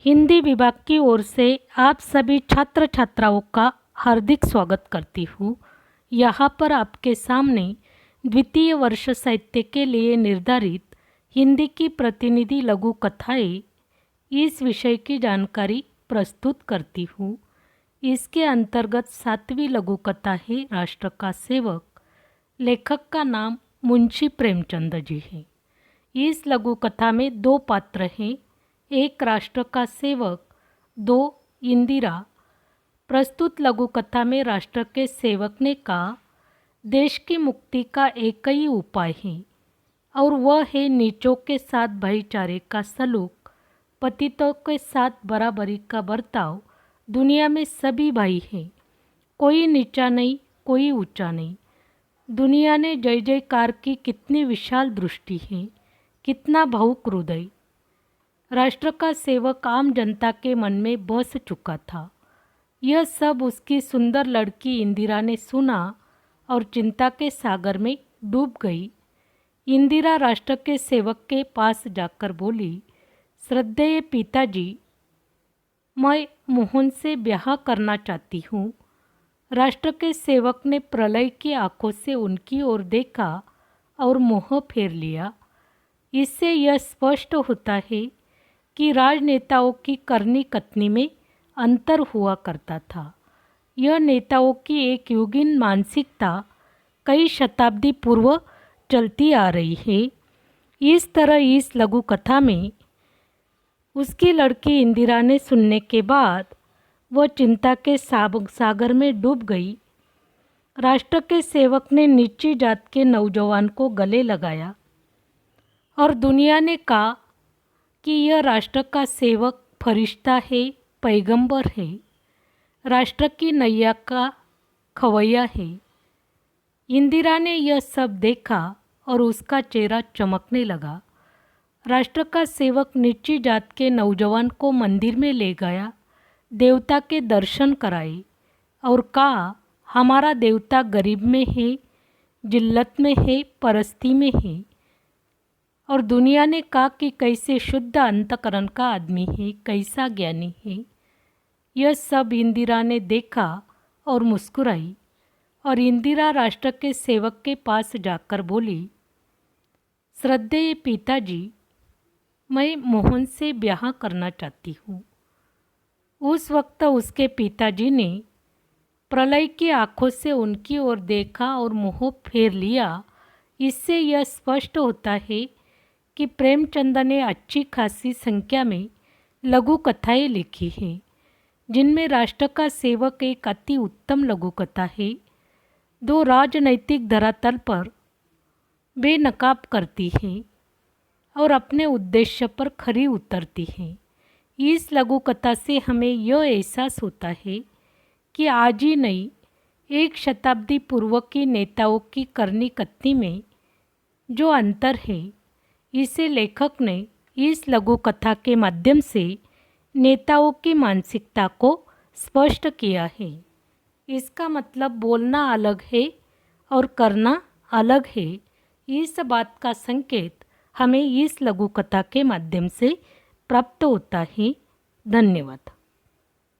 हिंदी विभाग की ओर से आप सभी छात्र छात्राओं का हार्दिक स्वागत करती हूँ। यहाँ पर आपके सामने द्वितीय वर्ष साहित्य के लिए निर्धारित हिंदी की प्रतिनिधि लघु कथाएँ इस विषय की जानकारी प्रस्तुत करती हूँ। इसके अंतर्गत 7वीं लघु कथा है राष्ट्र का सेवक। लेखक का नाम मुंशी प्रेमचंद जी है। इस लघु कथा में 2 पात्र हैं, एक राष्ट्र का सेवक, 2 इंदिरा। प्रस्तुत लघु कथा में राष्ट्र के सेवक ने कहा, देश की मुक्ति का एक ही उपाय है और वह है नीचों के साथ भाईचारे का सलूक, पतितों के साथ बराबरी का बर्ताव। दुनिया में सभी भाई हैं, कोई नीचा नहीं, कोई ऊंचा नहीं। दुनिया ने जय जयकार की कितनी विशाल दृष्टि है, कितना भावुक हृदय। राष्ट्र का सेवक आम जनता के मन में बस चुका था। यह सब उसकी सुंदर लड़की इंदिरा ने सुना और चिंता के सागर में डूब गई। इंदिरा राष्ट्र के सेवक के पास जाकर बोली, श्रद्धेय पिताजी, मैं मोहन से ब्याह करना चाहती हूँ। राष्ट्र के सेवक ने प्रलय की आंखों से उनकी ओर देखा और मोह फेर लिया। इससे यह स्पष्ट होता है कि राजनेताओं की करनी कथनी में अंतर हुआ करता था। यह नेताओं की एक युगीन मानसिकता कई शताब्दी पूर्व चलती आ रही है। इस तरह इस लघु कथा में उसकी लड़की इंदिरा ने सुनने के बाद वह चिंता के सागर में डूब गई। राष्ट्र के सेवक ने नीची जात के नौजवान को गले लगाया और दुनिया ने कहा कि यह राष्ट्र का सेवक फरिश्ता है, पैगंबर है, राष्ट्र की नैया का खवैया है। इंदिरा ने यह सब देखा और उसका चेहरा चमकने लगा। राष्ट्र का सेवक नीची जात के नौजवान को मंदिर में ले गया, देवता के दर्शन कराए और कहा, हमारा देवता गरीब में है, जिल्लत में है, परस्ती में है। और दुनिया ने कहा कि कैसे शुद्ध अंतकरण का आदमी है, कैसा ज्ञानी है। यह सब इंदिरा ने देखा और मुस्कुराई। और इंदिरा राष्ट्र के सेवक के पास जाकर बोली, श्रद्धेय पिताजी, मैं मोहन से ब्याह करना चाहती हूँ। उस वक्त उसके पिताजी ने प्रलय की आंखों से उनकी ओर देखा और मोह फेर लिया। इससे यह स्पष्ट होता है कि प्रेमचंद ने अच्छी खासी संख्या में लघु कथाएँ लिखी हैं, जिनमें राष्ट्र का सेवक एक अति उत्तम लघु कथा है। 2 राजनैतिक धरातल पर बेनकाब करती है और अपने उद्देश्य पर खरी उतरती है। इस लघु कथा से हमें यह एहसास होता है कि आज ही नहीं, 1 शताब्दी पूर्व की नेताओं की करनी कथनी में जो अंतर है, इसे लेखक ने इस लघु कथा के माध्यम से नेताओं की मानसिकता को स्पष्ट किया है। इसका मतलब बोलना अलग है और करना अलग है। इस बात का संकेत हमें इस लघु कथा के माध्यम से प्राप्त होता है। धन्यवाद।